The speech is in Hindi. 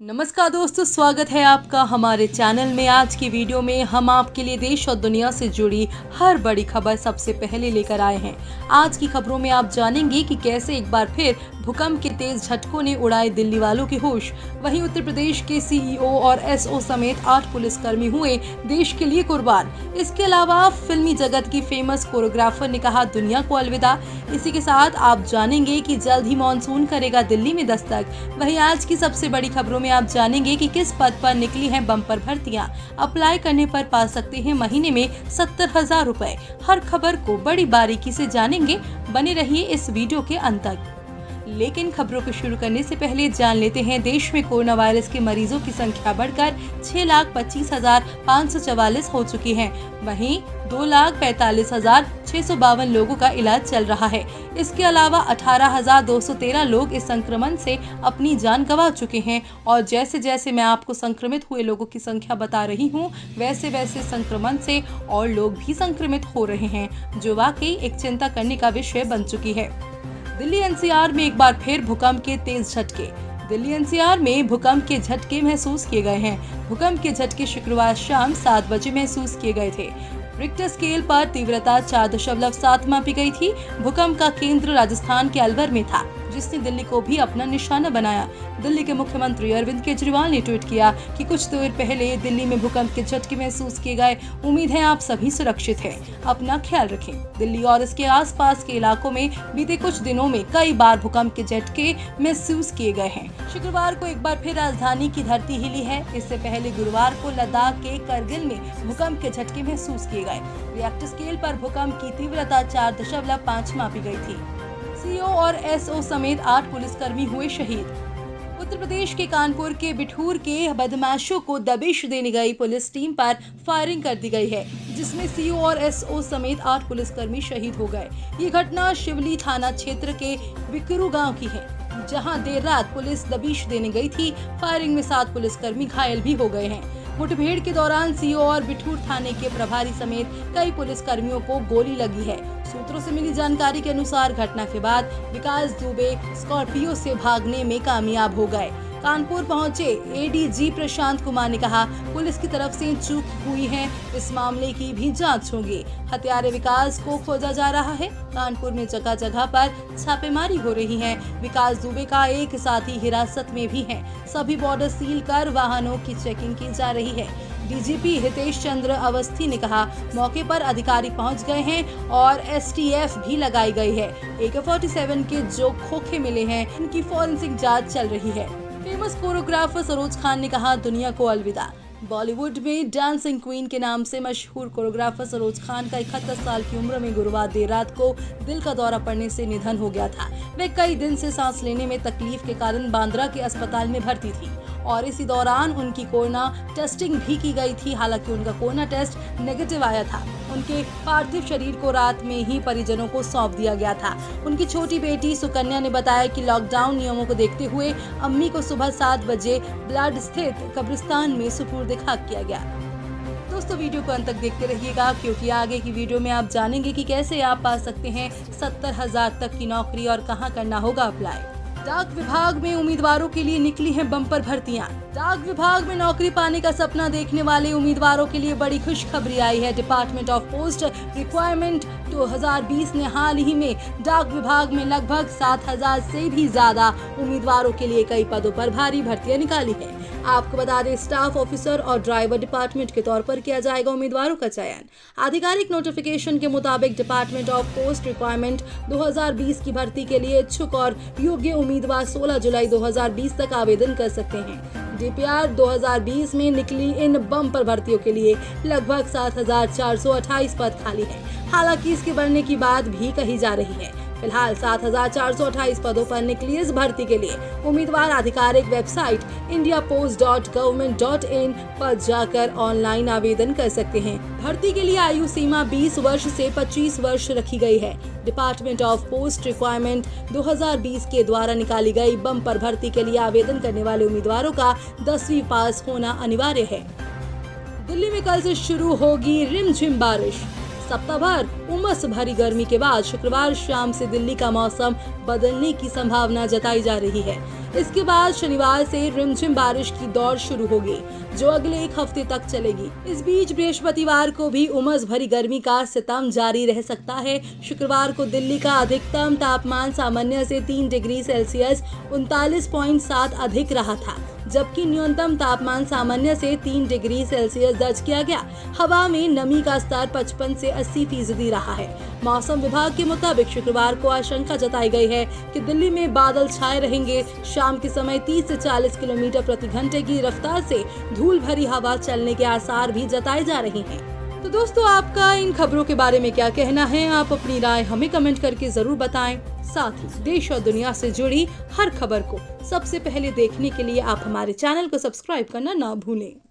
नमस्कार दोस्तों, स्वागत है आपका हमारे चैनल में। आज की वीडियो में हम आपके लिए देश और दुनिया से जुड़ी हर बड़ी खबर सबसे पहले लेकर आए हैं। आज की खबरों में आप जानेंगे कि कैसे एक बार फिर भूकंप के तेज झटकों ने उड़ाए दिल्ली वालों के होश। वहीं उत्तर प्रदेश के सीईओ और एसओ समेत 8 पुलिसकर्मी हुए देश के लिए कुर्बान। इसके अलावा फिल्मी जगत की फेमस कोरियोग्राफर ने कहा दुनिया को अलविदा। इसी के साथ आप जानेंगे कि जल्द ही मानसून करेगा दिल्ली में दस्तक। वहीं आज की सबसे बड़ी खबरों में आप जानेंगे कि किस पद पर निकली हैं बम्पर भर्तियां। अप्लाई करने पर पा सकते हैं महीने में 70,000 रुपए। हर खबर को बड़ी बारीकी से जानेंगे, बने रहिए इस वीडियो के अंत तक। लेकिन खबरों को शुरू करने से पहले जान लेते हैं देश में कोरोना वायरस के मरीजों की संख्या बढ़कर 6,25,544 हो चुकी है। वहीं 2,45,652 लोगों का इलाज चल रहा है। इसके अलावा 18,213 लोग इस संक्रमण से अपनी जान गंवा चुके हैं। और जैसे जैसे मैं आपको संक्रमित हुए लोगों की संख्या बता रही हूँ, वैसे वैसे संक्रमण से और लोग भी संक्रमित हो रहे हैं, जो वाकई एक चिंता करने का विषय बन चुकी है। दिल्ली एनसीआर में एक बार फिर भूकंप के तेज झटके। दिल्ली एनसीआर में भूकंप के झटके महसूस किए गए हैं। भूकंप के झटके शुक्रवार शाम 7 बजे महसूस किए गए थे। रिक्टर स्केल पर तीव्रता 4.7 मापी गई थी। भूकंप का केंद्र राजस्थान के अलवर में था, जिसने दिल्ली को भी अपना निशाना बनाया। दिल्ली के मुख्यमंत्री अरविंद केजरीवाल ने ट्वीट किया कि कुछ देर पहले दिल्ली में भूकंप के झटके महसूस किए गए। उम्मीद है आप सभी सुरक्षित हैं। अपना ख्याल रखें। दिल्ली और इसके आसपास के इलाकों में बीते कुछ दिनों में कई बार भूकंप के झटके महसूस किए गए हैं। शुक्रवार को एक बार फिर राजधानी की धरती हिली है। इससे पहले गुरुवार को लद्दाख के करगिल में भूकंप के झटके महसूस किए गए। रिक्टर स्केल पर भूकंप की तीव्रता 4.5 मापी गई थी। सीईओ और एसओ समेत 8 पुलिसकर्मी हुए शहीद। उत्तर प्रदेश के कानपुर के बिठूर के बदमाशों को दबिश देने गई पुलिस टीम पर फायरिंग कर दी गई है, जिसमें सीईओ और एसओ समेत 8 पुलिसकर्मी शहीद हो गए। ये घटना शिवली थाना क्षेत्र के विकरू गांव की है, जहां देर रात पुलिस दबिश देने गई थी। फायरिंग में 7 पुलिसकर्मी घायल भी हो गए हैं। मुठभेड़ के दौरान सीईओ और बिठूर थाने के प्रभारी समेत कई पुलिसकर्मियों को गोली लगी है। सूत्रों से मिली जानकारी के अनुसार घटना के बाद विकास दुबे स्कॉर्पियो से भागने में कामयाब हो गए। कानपुर पहुंचे एडीजी प्रशांत कुमार ने कहा, पुलिस की तरफ से चूक हुई है, इस मामले की भी जांच होगी। हत्यारे विकास को खोजा जा रहा है। कानपुर में जगह जगह पर छापेमारी हो रही है। विकास दुबे का एक साथी हिरासत में भी है। सभी बॉर्डर सील कर वाहनों की चेकिंग की जा रही है। डीजीपी हितेश चंद्र अवस्थी ने कहा, मौके पर अधिकारी पहुंच गए हैं और एसटीएफ भी लगाई गई है। AK-47 के जो खोखे मिले हैं, उनकी फॉरेंसिक जांच चल रही है। फेमस कोरियोग्राफर सरोज खान ने कहा दुनिया को अलविदा। बॉलीवुड में डांसिंग क्वीन के नाम से मशहूर कोरियोग्राफर सरोज खान का 71 साल की उम्र में गुरुवार देर रात को दिल का दौरा पड़ने से निधन हो गया था। वे कई दिन से सांस लेने में तकलीफ के कारण बांद्रा के अस्पताल में भर्ती थी और इसी दौरान उनकी कोरोना टेस्टिंग भी की गई थी। हालांकि उनका कोरोना टेस्ट नेगेटिव आया था। उनके पार्थिव शरीर को रात में ही परिजनों को सौंप दिया गया था। उनकी छोटी बेटी सुकन्या ने बताया कि लॉकडाउन नियमों को देखते हुए अम्मी को सुबह 7 बजे ब्लड स्थित कब्रिस्तान में सुपुर्द खाक किया गया। दोस्तों, वीडियो को अंत तक देखते रहिएगा, क्योंकि आगे की वीडियो में आप जानेंगे कि कैसे आप पा सकते हैं 70,000 तक की नौकरी और कहां करना होगा अप्लाई। डाक विभाग में उम्मीदवारों के लिए निकली हैं बम्पर भर्तियां। डाक विभाग में नौकरी पाने का सपना देखने वाले उम्मीदवारों के लिए बड़ी खुशखबरी आई है। डिपार्टमेंट ऑफ पोस्ट रिक्वायरमेंट 2020 ने हाल ही में डाक विभाग में लगभग 7,000 से भी ज्यादा उम्मीदवारों के लिए कई पदों पर भारी भर्तियां निकाली है। आपको बता दें, स्टाफ ऑफिसर और ड्राइवर डिपार्टमेंट के तौर पर किया जाएगा उम्मीदवारों का चयन। आधिकारिक नोटिफिकेशन के मुताबिक डिपार्टमेंट ऑफ पोस्ट रिक्वायरमेंट 2020 की भर्ती के लिए इच्छुक और योग्य उम्मीदवार 16 जुलाई 2020 तक आवेदन कर सकते हैं। डीपीआर 2020 में निकली इन बम्पर भर्तियों के लिए लगभग 7,428 पद खाली हैं। हालांकि इसके बढ़ने की बात भी कही जा रही है। फिलहाल 7,428 पदों पर निकली इस भर्ती के लिए उम्मीदवार आधिकारिक वेबसाइट indiapost.government.in पर जाकर ऑनलाइन आवेदन कर सकते हैं। भर्ती के लिए आयु सीमा 20 वर्ष से 25 वर्ष रखी गई है। डिपार्टमेंट ऑफ पोस्ट रिक्वायरमेंट 2020 के द्वारा निकाली गई बम्पर भर्ती के लिए आवेदन करने वाले उम्मीदवारों का 10वीं पास होना अनिवार्य है। दिल्ली में कल से शुरू होगी रिमझिम बारिश। सप्ताह भर उमस भरी गर्मी के बाद शुक्रवार शाम से दिल्ली का मौसम बदलने की संभावना जताई जा रही है। इसके बाद शनिवार से रिमझिम बारिश की दौर शुरू होगी, जो अगले एक हफ्ते तक चलेगी। इस बीच बृहस्पतिवार को भी उमस भरी गर्मी का सितम जारी रह सकता है। शुक्रवार को दिल्ली का अधिकतम तापमान सामान्य से 3 डिग्री सेल्सियस 39.7 अधिक रहा था, जबकि न्यूनतम तापमान सामान्य से 3 डिग्री सेल्सियस दर्ज किया गया। हवा में नमी का स्तर 55 से 80% रहा है। मौसम विभाग के मुताबिक शुक्रवार को आशंका जताई गई है कि दिल्ली में बादल छाए रहेंगे। शाम के समय 30 से 40 किलोमीटर प्रति घंटे की रफ्तार से धूल भरी हवा चलने के आसार भी जताए जा रहे हैं। तो दोस्तों, आपका इन खबरों के बारे में क्या कहना है? आप अपनी राय हमें कमेंट करके जरूर बताएं। साथ ही देश और दुनिया से जुड़ी हर खबर को सबसे पहले देखने के लिए आप हमारे चैनल को सब्सक्राइब करना ना भूलें।